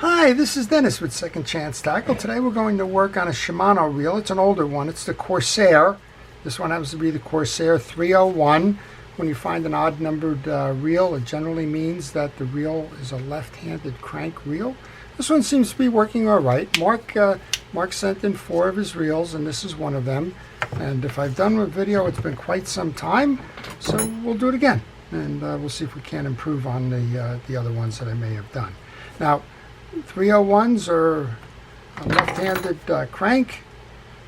Hi, this is Dennis with Second Chance Tackle. Today we're going to work on a Shimano reel. It's an older one. It's the Corsair. This one happens to be the Corsair 301. When you find an odd numbered reel, it generally means that the reel is a left-handed crank reel. This one seems to be working all right. Mark sent in 4 of his reels, and this is one of them. And if I've done a video, it's been quite some time, so we'll do it again. And we'll see if we can improve on the other ones that I may have done. Now, 301s are a left-handed crank.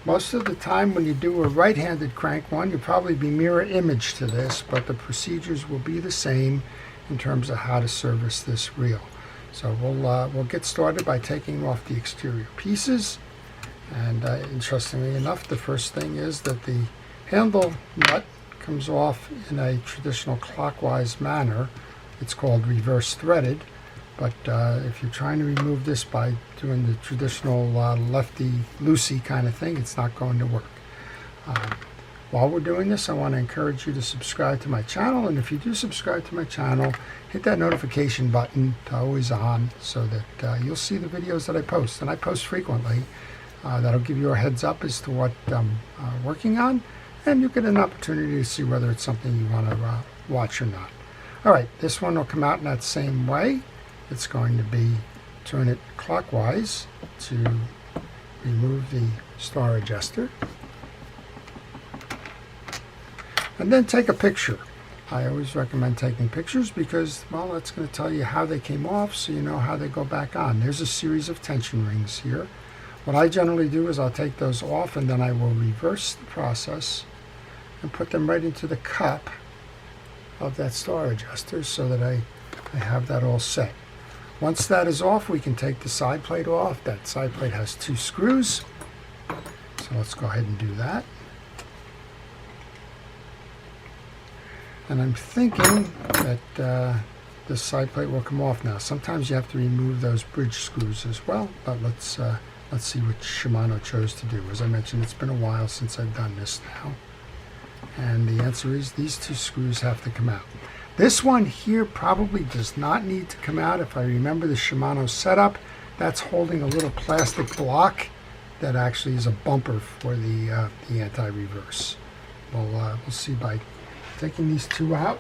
Most of the time when you do a right-handed crank one, you'll probably be mirror image to this, but the procedures will be the same in terms of how to service this reel. So we'll get started by taking off the exterior pieces. And interestingly enough, the first thing is that the handle nut comes off in a traditional clockwise manner. It's called reverse threaded. But if you're trying to remove this by doing the traditional lefty-loosey kind of thing, it's not going to work. While we're doing this, I want to encourage you to subscribe to my channel. And if you do subscribe to my channel, hit that notification button to always on so that you'll see the videos that I post. And I post frequently. That'll give you a heads up as to what I'm working on. And you get an opportunity to see whether it's something you want to watch or not. All right, this one will come out in that same way. It's going to be turn it clockwise to remove the star adjuster. And then take a picture. I always recommend taking pictures because, well, that's going to tell you how they came off so you know how they go back on. There's a series of tension rings here. What I generally do is I'll take those off and then I will reverse the process and put them right into the cup of that star adjuster so that I have that all set. Once that is off, we can take the side plate off. That side plate has 2 screws. So let's go ahead and do that. And I'm thinking that this side plate will come off now. Sometimes you have to remove those bridge screws as well, but let's see what Shimano chose to do. As I mentioned, it's been a while since I've done this now. And the answer is these 2 screws have to come out. This one here probably does not need to come out. If I remember the Shimano setup, that's holding a little plastic block that actually is a bumper for the anti-reverse. We'll see by taking these 2 out.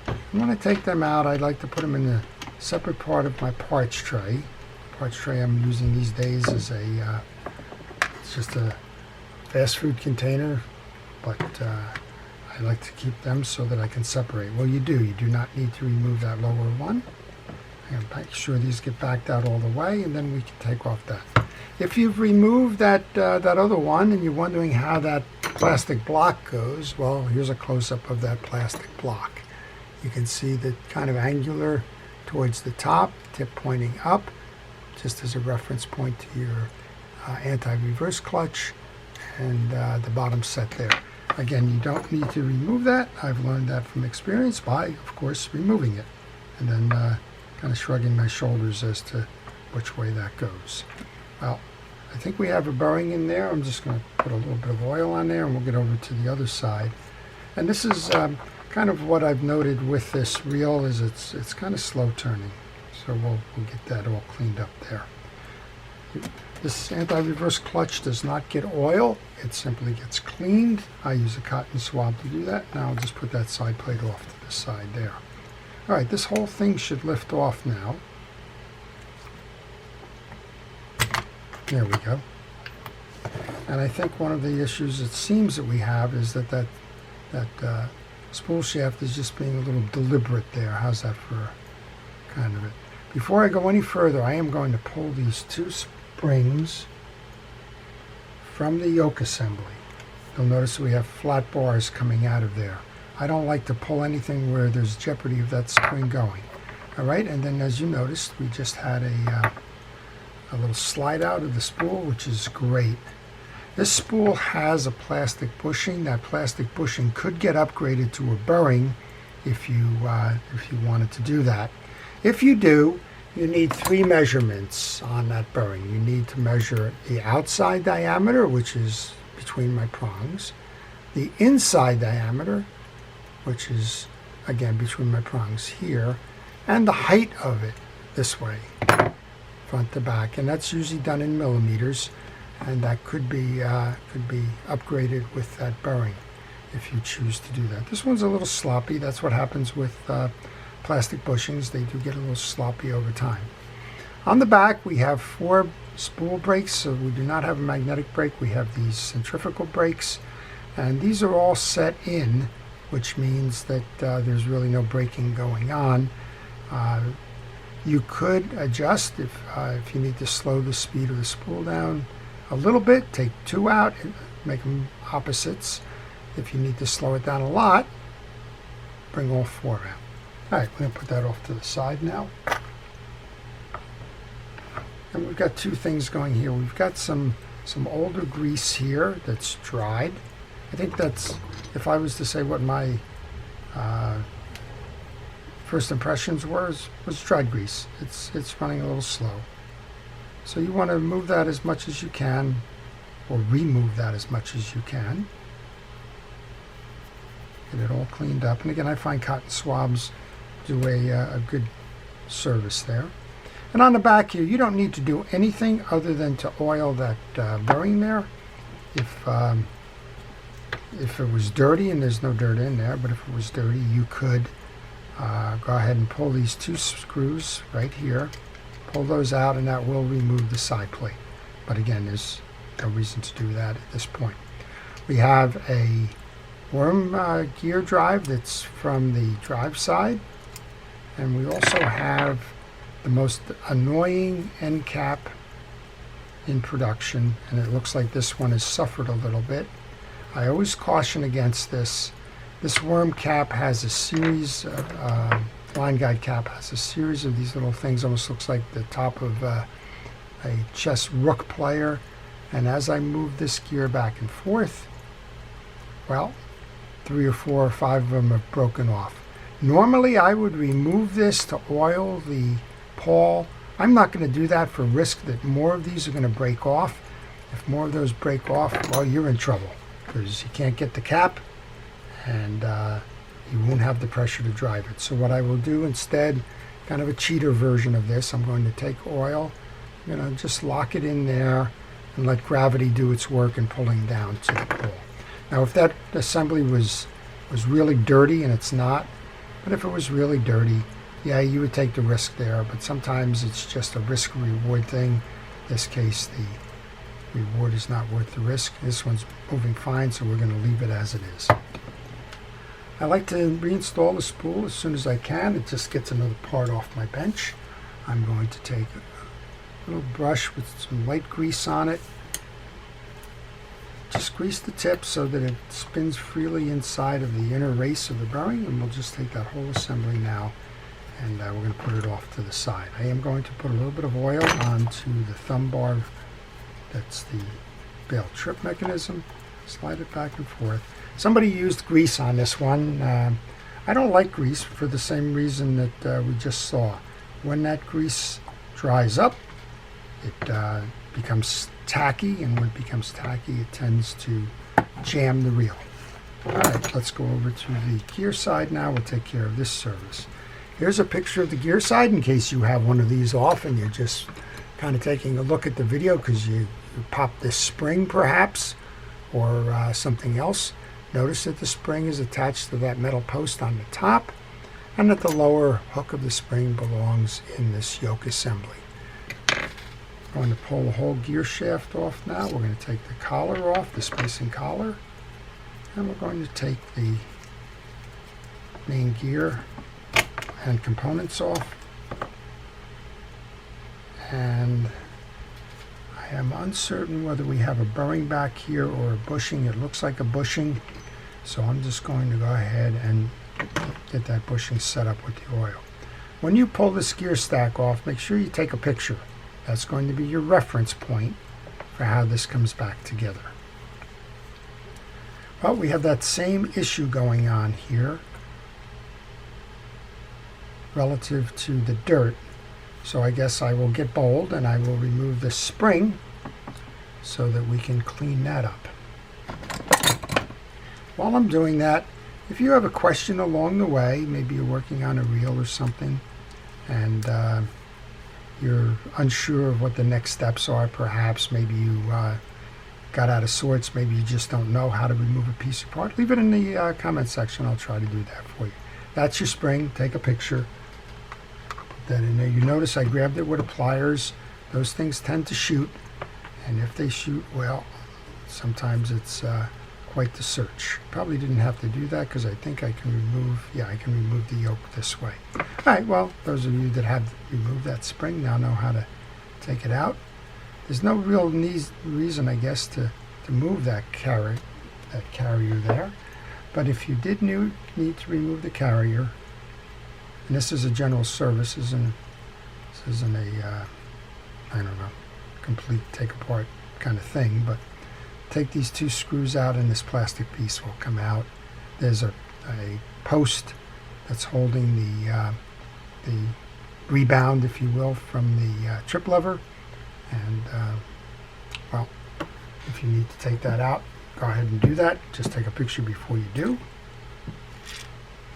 And when I take them out, I'd like to put them in a separate part of my parts tray. The parts tray I'm using these days is it's just a fast food container, but I like to keep them so that I can separate. Well, you do not need to remove that lower one. And make sure these get backed out all the way, and then we can take off that. If you've removed that other one and you're wondering how that plastic block goes, well, here's a close-up of that plastic block. You can see the kind of angular towards the top, tip pointing up, just as a reference point to your anti-reverse clutch, and the bottom set there. Again, you don't need to remove that. I've learned that from experience by, of course, removing it. And then kind of shrugging my shoulders as to which way that goes. Well, I think we have a bearing in there. I'm just going to put a little bit of oil on there and we'll get over to the other side. And this is kind of what I've noted with this reel is it's kind of slow turning. So we'll get that all cleaned up there. This anti-reverse clutch does not get oil. It simply gets cleaned. I use a cotton swab to do that. Now I'll just put that side plate off to the side there. All right, this whole thing should lift off now. There we go. And I think one of the issues it seems that we have is that spool shaft is just being a little deliberate there. How's that for kind of it? Before I go any further, I am going to pull these 2 springs from the yoke assembly. You'll notice we have flat bars coming out of there. I don't like to pull anything where there's jeopardy of that spring going. All right, and then as you noticed, we just had a little slide out of the spool, which is great. This spool has a plastic bushing. That plastic bushing could get upgraded to a bearing if you wanted to do that. If you do, you need 3 measurements on that bearing. You need to measure the outside diameter, which is between my prongs, the inside diameter, which is again between my prongs here, and the height of it, this way, front to back, and that's usually done in millimeters, and that could be upgraded with that bearing if you choose to do that. This one's a little sloppy. That's what happens with plastic bushings. They do get a little sloppy over time. On the back we have 4 spool brakes, so we do not have a magnetic brake. We have these centrifugal brakes, and these are all set in, which means that there's really no braking going on. You could adjust if you need to slow the speed of the spool down a little bit, take 2 out and make them opposites. If you need to slow it down a lot, bring all 4 out. All right, we're going to put that off to the side now. And we've got 2 things going here. We've got some older grease here that's dried. I think that's, if I was to say what my first impressions was dried grease. It's running a little slow. So you want to move that as much as you can, or remove that as much as you can. Get it all cleaned up. And again, I find cotton swabs do a good service there. And on the back here, you don't need to do anything other than to oil that bearing there. If it was dirty, and there's no dirt in there, but if it was dirty, you could go ahead and pull these 2 screws right here, pull those out, and that will remove the side plate. But again, there's no reason to do that at this point. We have a worm gear drive that's from the drive side, and we also have the most annoying end cap in production, and it looks like this one has suffered a little bit. I always caution against this. This worm cap has a series of line guide cap has a series of these little things, almost looks like the top of a chess rook player, and as I move this gear back and forth, well, 3 or 4 or 5 of them have broken off. Normally I would remove this to oil the pawl. I'm not going to do that for risk that more of these are going to break off. If more of those break off, well, you're in trouble, because you can't get the cap, and you won't have the pressure to drive it. So what I will do instead, kind of a cheater version of this, I'm going to take oil, I'm going to just lock it in there and let gravity do its work in pulling down to the pawl. Now if that assembly was really dirty, and it's not, but if it was really dirty, yeah, you would take the risk there, but sometimes it's just a risk-reward thing. In this case, the reward is not worth the risk. This one's moving fine, so we're going to leave it as it is. I like to reinstall the spool as soon as I can. It just gets another part off my bench. I'm going to take a little brush with some light grease on it. Just grease the tip so that it spins freely inside of the inner race of the bearing, and we'll just take that whole assembly now, and we're going to put it off to the side. I am going to put a little bit of oil onto the thumb bar. That's the bail trip mechanism. Slide it back and forth. Somebody used grease on this one. I don't like grease for the same reason that we just saw. When that grease dries up, it becomes tacky, and when it becomes tacky, it tends to jam the reel. Alright, let's go over to the gear side now. We'll take care of this service. Here's a picture of the gear side in case you have one of these off and you're just kind of taking a look at the video because you popped this spring perhaps, or something else. Notice that the spring is attached to that metal post on the top, and that the lower hook of the spring belongs in this yoke assembly. I'm going to pull the whole gear shaft off now. We're going to take the collar off, the spacing collar, and we're going to take the main gear and components off. And I am uncertain whether we have a bearing back here or a bushing. It looks like a bushing, so I'm just going to go ahead and get that bushing set up with the oil. When you pull this gear stack off, make sure you take a picture. That's going to be your reference point for how this comes back together. Well, we have that same issue going on here relative to the dirt. So I guess I will get bold and I will remove the spring so that we can clean that up. While I'm doing that, if you have a question along the way, maybe you're working on a reel or something, and you're unsure of what the next steps are, perhaps maybe you got out of sorts, maybe you just don't know how to remove a piece apart, leave it in the comment section. I'll try to do that for you. That's your spring. Take a picture. Put that in there. You notice I grabbed it with the pliers. Those things tend to shoot, and if they shoot, well, sometimes it's quite the search. Probably didn't have to do that because I think I can remove, yeah, I can remove the yoke this way. All right, well, those of you that have removed that spring now know how to take it out. There's no real reason, I guess, to move that carrier there. But if you did need to remove the carrier, and this is a general service, this isn't a, I don't know, complete take apart kind of thing, but take these two screws out and this plastic piece will come out. There's a post that's holding the rebound, if you will, from the trip lever. And, well, if you need to take that out, go ahead and do that. Just take a picture before you do.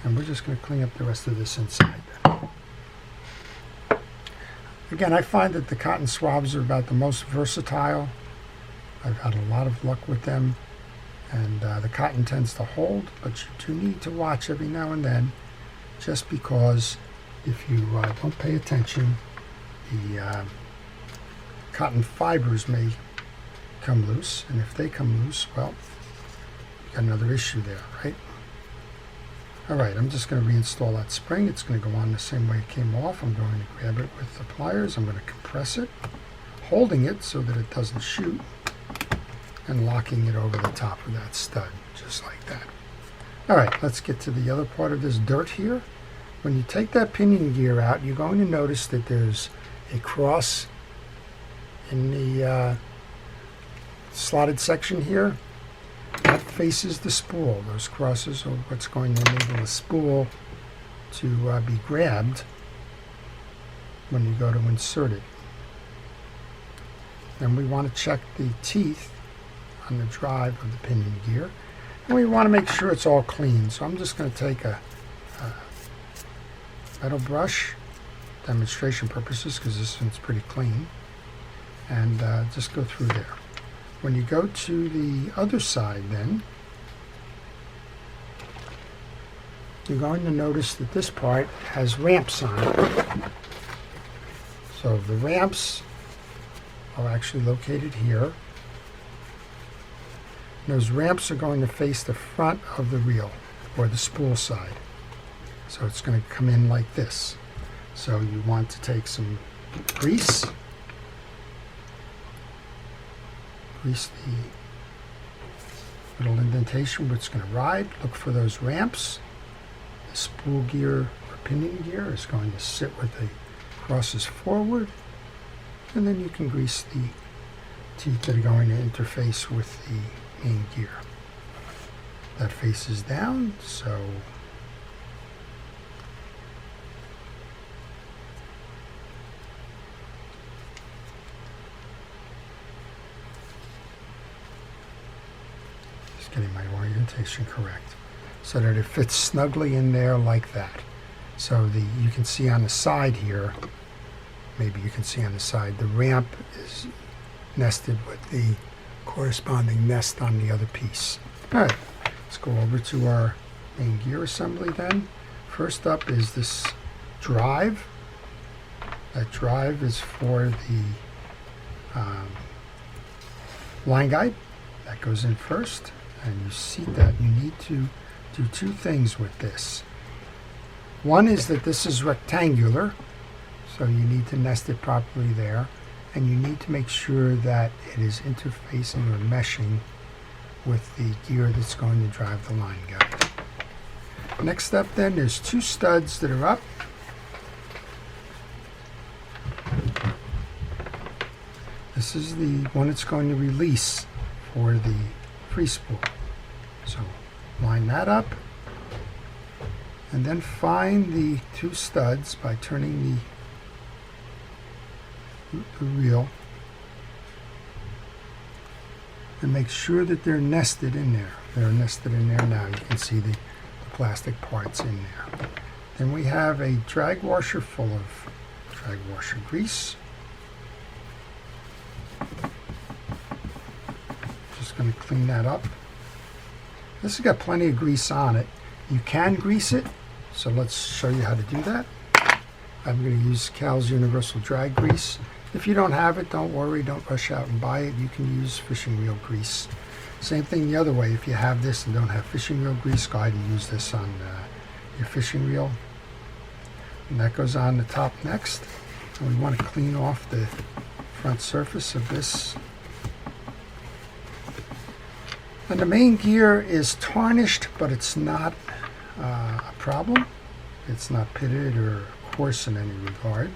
And we're just going to clean up the rest of this inside. Again, I find that the cotton swabs are about the most versatile. I've had a lot of luck with them. And the cotton tends to hold, but you do need to watch every now and then, just because if you don't pay attention, the cotton fibers may come loose, and if they come loose, well, you got another issue there, right? All right, I'm just going to reinstall that spring. It's going to go on the same way it came off. I'm going to grab it with the pliers. I'm going to compress it, holding it so that it doesn't shoot, and locking it over the top of that stud, just like that. All right, let's get to the other part of this dirt here. When you take that pinion gear out, you're going to notice that there's a cross in the slotted section here. That faces the spool. Those crosses are what's going to enable the spool to be grabbed when you go to insert it. And we want to check the teeth on the drive of the pinion gear, and we want to make sure it's all clean. So I'm just going to take a metal brush, demonstration purposes, because this one's pretty clean, and just go through there. When you go to the other side, then you're going to notice that this part has ramps on it. So the ramps are actually located here. Those ramps are going to face the front of the reel, or the spool side. So it's going to come in like this. So you want to take some grease, grease the little indentation where it's going to ride. Look for those ramps. The spool gear or pinion gear is going to sit with the crosses forward, and then you can grease the teeth that are going to interface with the main gear. That faces down, so just getting my orientation correct so that it fits snugly in there like that. So you can see on the side here, maybe you can see on the side, the ramp is nested with the corresponding nest on the other piece. All right, let's go over to our main gear assembly then. First up is this drive. That drive is for the line guide. That goes in first, and you see that you need to do two things with this. One is that this is rectangular, so you need to nest it properly there. And you need to make sure that it is interfacing or meshing with the gear that's going to drive the line guide. Next up then, there's two studs that are up. This is the one that's going to release for the free spool. So line that up, and then find the two studs by turning the reel, and make sure that they're nested in there. They're nested in there now. You can see the plastic parts in there. Then we have a drag washer full of drag washer grease. Just going to clean that up. This has got plenty of grease on it. You can grease it, so let's show you how to do that. I'm going to use Cal's Universal Drag Grease. If you don't have it, don't worry, don't rush out and buy it. You can use fishing reel grease. Same thing the other way. If you have this and don't have fishing reel grease, go ahead and use this on your fishing reel. And that goes on the top next. And we want to clean off the front surface of this. And the main gear is tarnished, but it's not a problem. It's not pitted or coarse in any regard.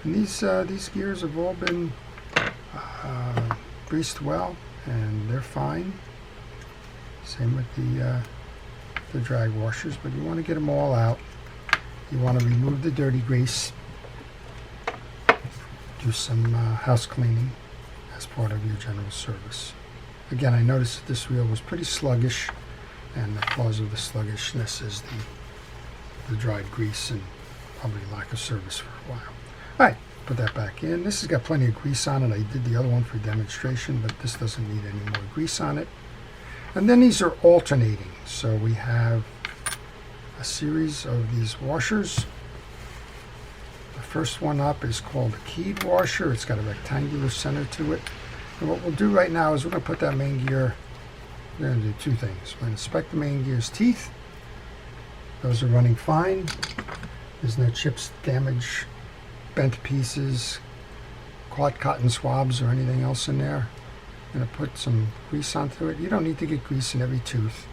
And these gears have all been greased well, and they're fine. Same with the drag washers, but you want to get them all out. You want to remove the dirty grease. Do some house cleaning as part of your general service. Again, I noticed that this reel was pretty sluggish, and the cause of the sluggishness is the dried grease and probably lack of service for a while. All right, put that back in. This has got plenty of grease on it. I did the other one for demonstration, but this doesn't need any more grease on it. And then these are alternating. So we have a series of these washers. The first one up is called a keyed washer. It's got a rectangular center to it. And what we'll do right now is we're going to put that main gear, we're going to do two things. We're going to inspect the main gear's teeth. Those are running fine. There's no chips, damage, bent pieces, caught cotton swabs or anything else in there. I'm going to put some grease onto it. You don't need to get grease in every tooth.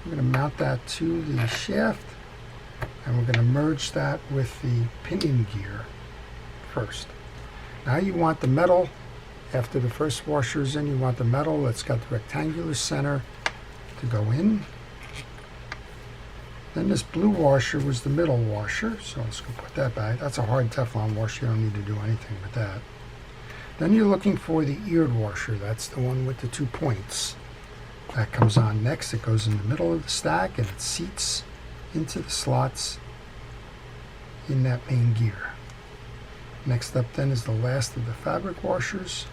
We're going to mount that to the shaft, and we're going to merge that with the pinion gear first. Now you want the metal, after the first washer is in, you want the metal that's got the rectangular center to go in. Then this blue washer was the middle washer, so let's go put that back. That's a hard Teflon washer, you don't need to do anything with that. Then you're looking for the eared washer. That's the one with the 2 points. That comes on next. It goes in the middle of the stack and it seats into the slots in that main gear. Next up then is the last of the fabric washers.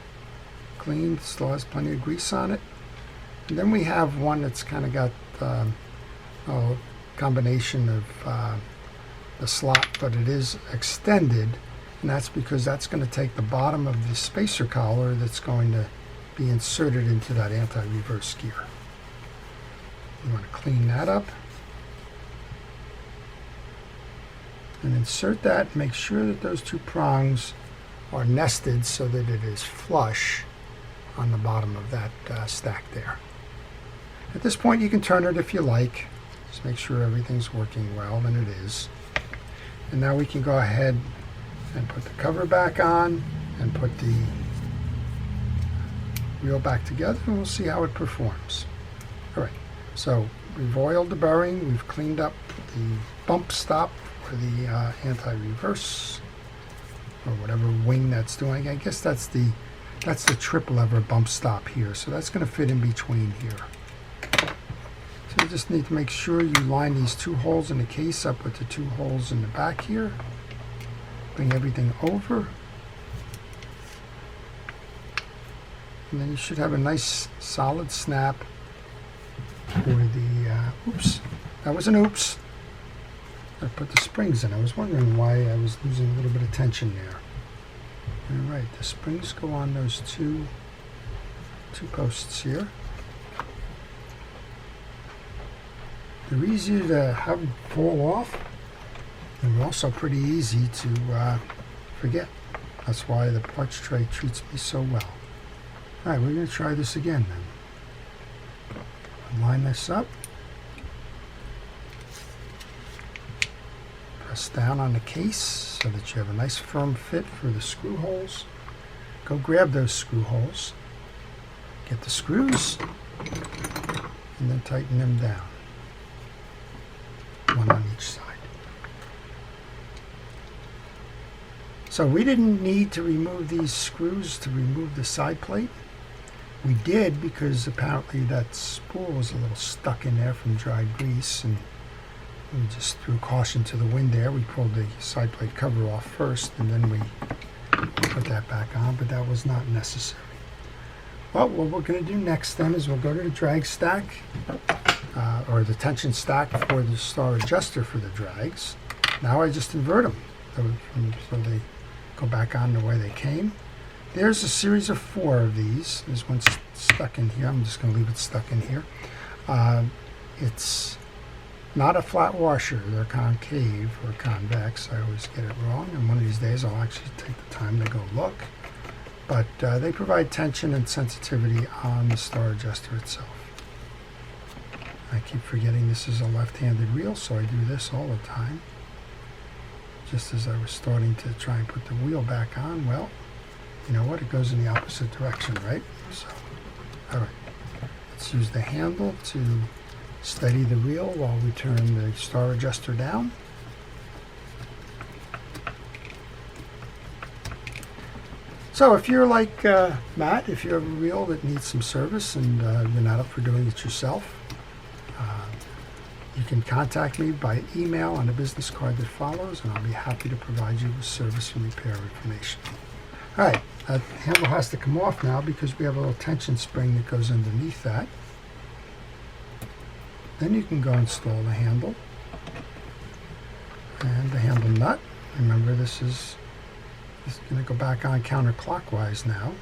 Clean, still has plenty of grease on it. And then we have one that's kind of got a combination of the slot, but it is extended. And that's because that's going to take the bottom of the spacer collar that's going to be inserted into that anti-reverse gear. You want to clean that up and insert that. Make sure that those two prongs are nested so that it is flush on the bottom of that stack there. At this point you can turn it if you like. Just make sure everything's working well, and it is. And now we can go ahead and put the cover back on and put the reel back together, and we'll see how it performs. All right, so we've oiled the bearing, we've cleaned up the bump stop for the anti-reverse or whatever wing that's doing. I guess that's the trip lever bump stop here, so that's going to fit in between here. So you just need to make sure you line these 2 holes in the case up with the 2 holes in the back here. Bring everything over, and then you should have a nice solid snap for the oops, that was an oops. I put the springs in. I was wondering why I was losing a little bit of tension there. All right, the springs go on those two posts here. They're easy to have fall off, and also pretty easy to forget. That's why the parts tray treats me so well. All right, we're going to try this again then. Line this up. Press down on the case so that you have a nice firm fit for the screw holes. Go grab those screw holes. Get the screws and then tighten them down. One on each side. So we didn't need to remove these screws to remove the side plate. We did because apparently that spool was a little stuck in there from dried grease, and We just threw caution to the wind there. We pulled the side plate cover off first, and then we put that back on, but that was not necessary. Well, what we're going to do next then is we'll go to the drag stack, or the tension stack for the star adjuster for the drags. Now I just invert them so they go back on the way they came. There's a series of 4 of these. There's one stuck in here. I'm just going to leave it stuck in here. It's not a flat washer. They're concave or convex. I always get it wrong, and one of these days I'll actually take the time to go look. But they provide tension and sensitivity on the star adjuster itself. I keep forgetting this is a left-handed reel, so I do this all the time. Just as I was starting to try and put the wheel back on, well, you know what? It goes in the opposite direction, right? So, all right. Let's use the handle to steady the reel while we turn the star adjuster down. So if you're like Matt, if you have a reel that needs some service and you're not up for doing it yourself, you can contact me by email on the business card that follows, and I'll be happy to provide you with service and repair information. All right, that handle has to come off now because we have a little tension spring that goes underneath that. Then you can go install the handle and the handle nut. Remember, this is going to go back on counterclockwise now.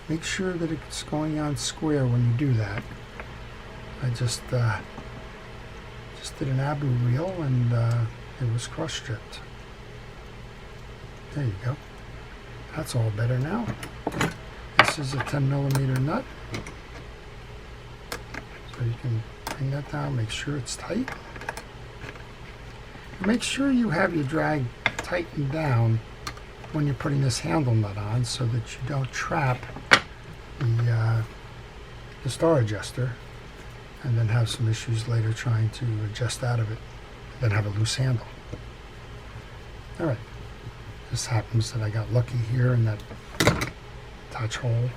Make sure that it's going on square when you do that. I just did an Abu reel and it was cross stripped. There you go. That's all better now. This is a 10mm nut. So you can bring that down, make sure it's tight. Make sure you have your drag tightened down when you're putting this handle nut on so that you don't trap the star adjuster and then have some issues later trying to adjust out of it, then have a loose handle. All right, this happens that I got lucky here and that touch hole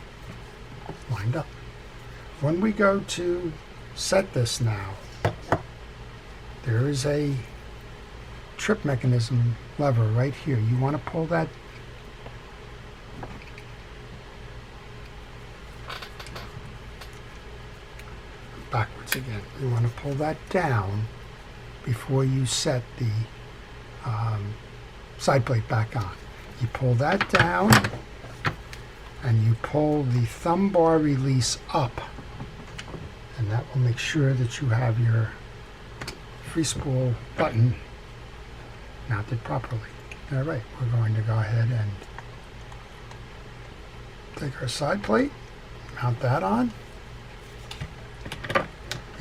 lined up. When we go to set this now, there is a trip mechanism lever right here. You want to pull that backwards again. You want to pull that down before you set the side plate back on. You pull that down and you pull the thumb bar release up, and that will make sure that you have your free spool button mounted properly. All right, we're going to go ahead and take our side plate, mount that on.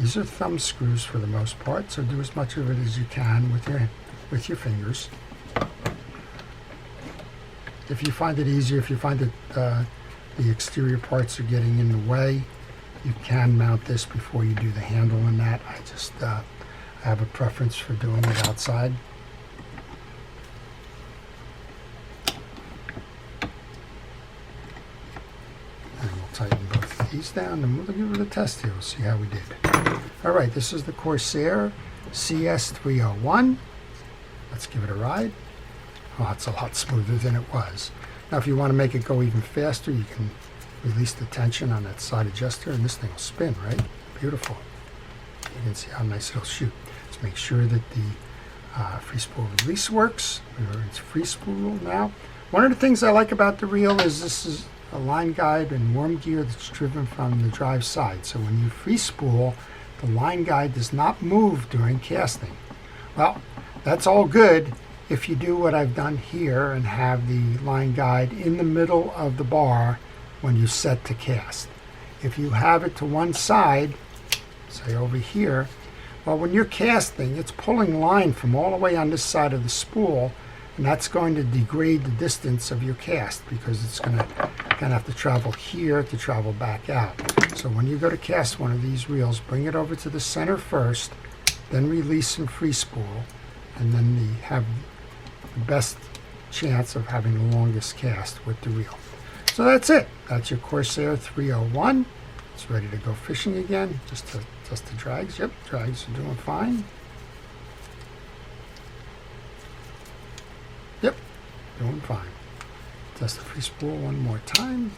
These are thumb screws for the most part, so do as much of it as you can with your fingers. If you find it easier, if you find that the exterior parts are getting in the way, you can mount this before you do the handle and that. I just have a preference for doing it outside. And we'll tighten both of these down and we'll give it a test here. We'll see how we did. All right, this is the Corsair CS301. Let's give it a ride. Oh, it's a lot smoother than it was. Now, if you want to make it go even faster, you can release the tension on that side adjuster, and this thing will spin, right? Beautiful. You can see how nice it'll shoot. Let's make sure that the free spool release works. It's free spool now. One of the things I like about the reel is this is a line guide and worm gear that's driven from the drive side. So when you free spool, the line guide does not move during casting. Well, that's all good if you do what I've done here and have the line guide in the middle of the bar when you set to cast. If you have it to one side, say over here, well, when you're casting, it's pulling line from all the way on this side of the spool, and that's going to degrade the distance of your cast because it's going to have to travel here to travel back out. So when you go to cast one of these reels, bring it over to the center first, then release some free spool, and then you have the best chance of having the longest cast with the reel. So that's it. That's your Corsair 301. It's ready to go fishing again. Just to Test the drags. Yep, drags are doing fine. Yep, doing fine. Test the free spool one more time.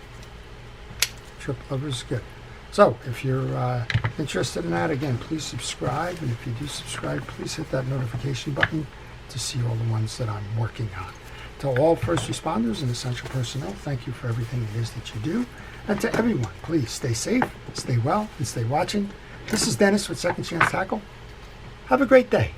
Trip lever's good. So if you're interested in that, again, please subscribe. And if you do subscribe, please hit that notification button to see all the ones that I'm working on. To all first responders and essential personnel, thank you for everything it is that you do. And to everyone, please stay safe, stay well, and stay watching. This is Dennis with Second Chance Tackle. Have a great day.